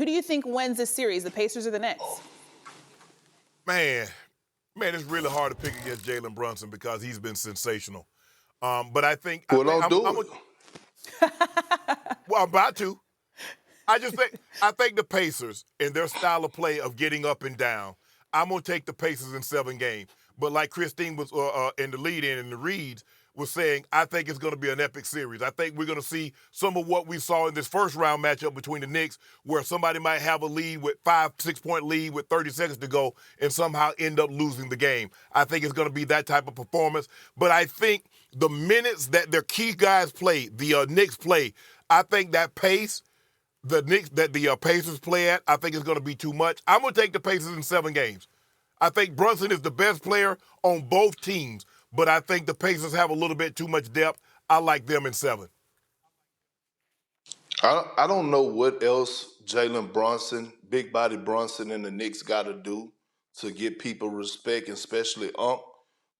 Who do you think wins this series, the Pacers or the Knicks? Man, it's really hard to pick against Jalen Brunson because he's been sensational. But I think Well, don't do it. Well, I'm about to. I think the Pacers and their style of play of getting up and down. I'm gonna take the Pacers in 7 games. But like Christine was in the lead-in and the reads was saying, I think it's gonna be an epic series. I think we're gonna see some of what we saw in this first round matchup between the Knicks, where somebody might have a lead with 5-6 point lead with 30 seconds to go and somehow end up losing the game. I think it's gonna be that type of performance. But I think the minutes that their key guys play, the Knicks play, I think that pace the Pacers play at, I think it's going to be too much. I'm going to take the Pacers in 7 games. I think Brunson is the best player on both teams, but I think the Pacers have a little bit too much depth. I like them in 7. I don't know what else Jalen Brunson, big body Brunson, and the Knicks got to do to get people respect, especially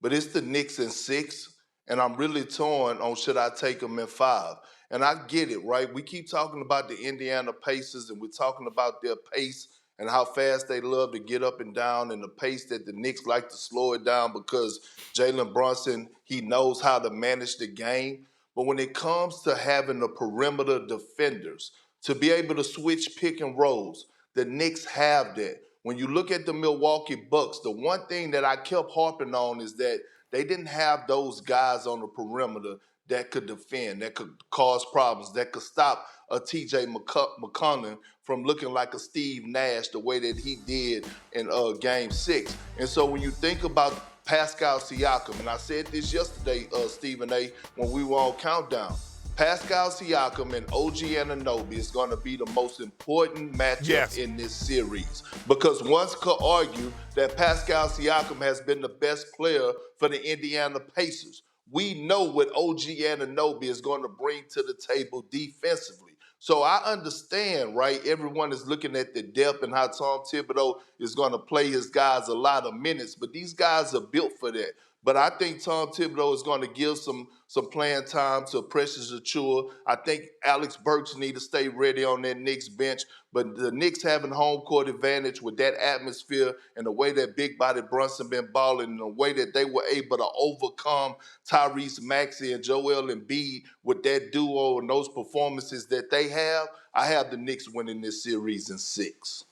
but it's the Knicks in 6, and I'm really torn on should I take them in 5. And I get it, right? We keep talking about the Indiana Pacers, and we're talking about their pace and how fast they love to get up and down, and the pace that the Knicks like to slow it down because Jalen Brunson, he knows how to manage the game. But when it comes to having the perimeter defenders, to be able to switch pick and rolls, the Knicks have that. When you look at the Milwaukee Bucks, the one thing that I kept harping on is that they didn't have those guys on the perimeter that could defend, that could cause problems, that could stop a T.J. McConnell from looking like a Steve Nash the way that he did in Game 6. And so when you think about Pascal Siakam, and I said this yesterday, Stephen A., when we were on Countdown, Pascal Siakam and OG Anunoby is going to be the most important matchup in this series. Because one could argue that Pascal Siakam has been the best player for the Indiana Pacers. We know what OG Anunoby is going to bring to the table defensively. So I understand, right? Everyone is looking at the depth and how Tom Thibodeau is going to play his guys a lot of minutes, but these guys are built for that. But I think Tom Thibodeau is going to give some playing time to Precious Achiuwa. I think Alex Burks need to stay ready on that Knicks bench. But the Knicks having home court advantage with that atmosphere and the way that big body Brunson been balling and the way that they were able to overcome Tyrese Maxey and Joel Embiid with that duo and those performances that they have, I have the Knicks winning this series in 6.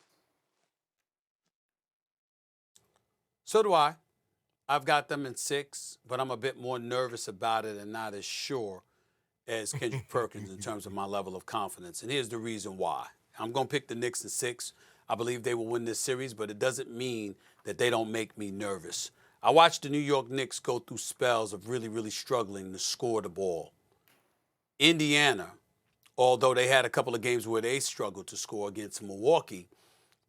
So do I. I've got them in 6, but I'm a bit more nervous about it and not as sure as Kendrick Perkins in terms of my level of confidence. And here's the reason why. I'm going to pick the Knicks in 6. I believe they will win this series, but it doesn't mean that they don't make me nervous. I watched the New York Knicks go through spells of really, really struggling to score the ball. Indiana, although they had a couple of games where they struggled to score against Milwaukee,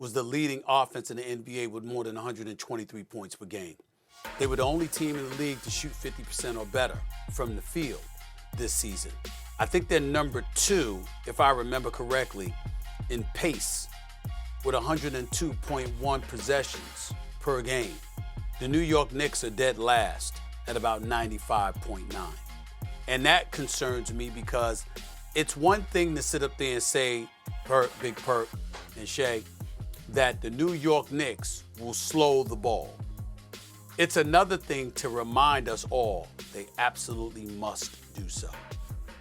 was the leading offense in the NBA with more than 123 points per game. They were the only team in the league to shoot 50% or better from the field this season. I think they're number 2, if I remember correctly, in pace with 102.1 possessions per game. The New York Knicks are dead last at about 95.9. And that concerns me because it's one thing to sit up there and say, Big Perk and Shay, that the New York Knicks will slow the ball. It's another thing to remind us all they absolutely must do so.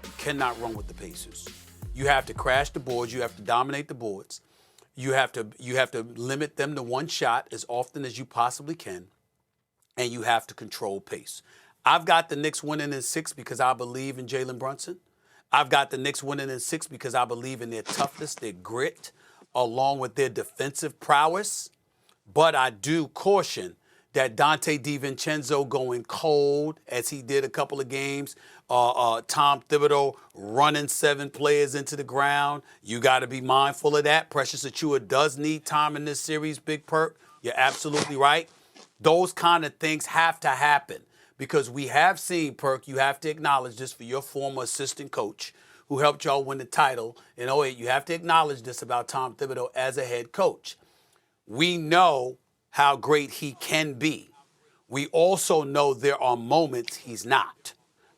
You cannot run with the Pacers. You have to crash the boards. You have to dominate the boards. You have to limit them to one shot as often as you possibly can, and you have to control pace. I've got the Knicks winning in 6 because I believe in Jalen Brunson. I've got the Knicks winning in 6 because I believe in their toughness, their grit, along with their defensive prowess. But I do caution that Dante DiVincenzo going cold, as he did a couple of games, Tom Thibodeau running 7 players into the ground. You got to be mindful of that. Precious Achiuwa does need time in this series, Big Perk. You're absolutely right. Those kind of things have to happen because we have seen, Perk, you have to acknowledge this for your former assistant coach who helped y'all win the title in 08. You have to acknowledge this about Tom Thibodeau as a head coach. We know how great he can be. We also know there are moments he's not,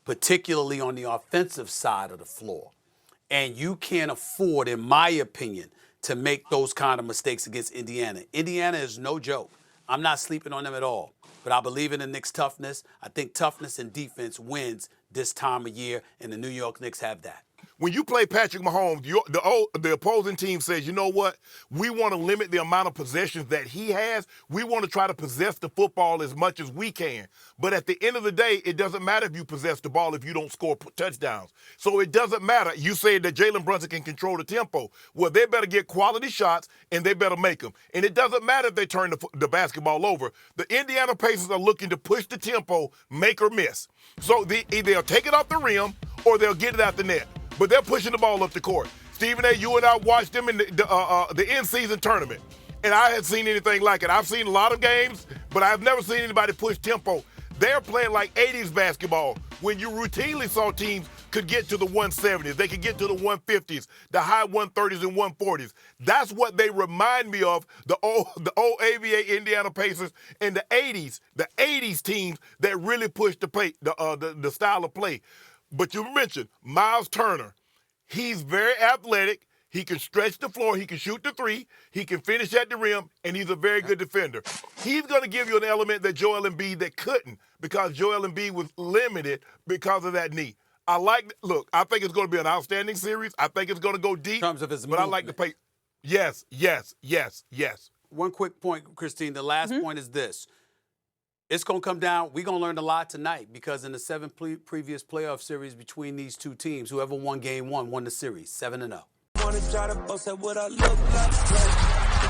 particularly on the offensive side of the floor. And you can't afford, in my opinion, to make those kind of mistakes against Indiana. Indiana is no joke. I'm not sleeping on them at all. But I believe in the Knicks' toughness. I think toughness and defense wins this time of year, and the New York Knicks have that. When you play Patrick Mahomes, the opposing team says, you know what? We want to limit the amount of possessions that he has. We want to try to possess the football as much as we can. But at the end of the day, it doesn't matter if you possess the ball if you don't score touchdowns. So it doesn't matter. You say that Jalen Brunson can control the tempo. Well, they better get quality shots, and they better make them. And it doesn't matter if they turn the basketball over. The Indiana Pacers are looking to push the tempo, make or miss. So either they'll take it off the rim or they'll get it out the net. But they're pushing the ball up the court. Stephen A., you and I watched them in the in-season tournament, and I hadn't seen anything like it. I've seen a lot of games, but I've never seen anybody push tempo. They're playing like 80s basketball when you routinely saw teams could get to the 170s. They could get to the 150s, the high 130s and 140s. That's what they remind me of, the old AVA Indiana Pacers and the 80s teams that really pushed the style of play. But you mentioned Miles Turner. He's very athletic. He can stretch the floor. He can shoot the three. He can finish at the rim, and he's a very good defender. He's going to give you an element that Joel Embiid that couldn't, because Joel Embiid was limited because of that knee. I think it's going to be an outstanding series. I think it's going to go deep. In terms of his movement. I like the pace. Yes. One quick point, Christine. The last point is this. It's going to come down. We're going to learn a lot tonight, because in the 7 previous playoff series between these two teams, whoever won game 1 won the series, 7-0. Wanna try to boast at what I look like. Keep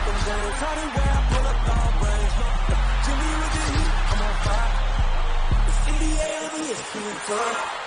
them going, try to wear, pull up long range. Jimmy with the heat, I'm on fire. It's NBA over here,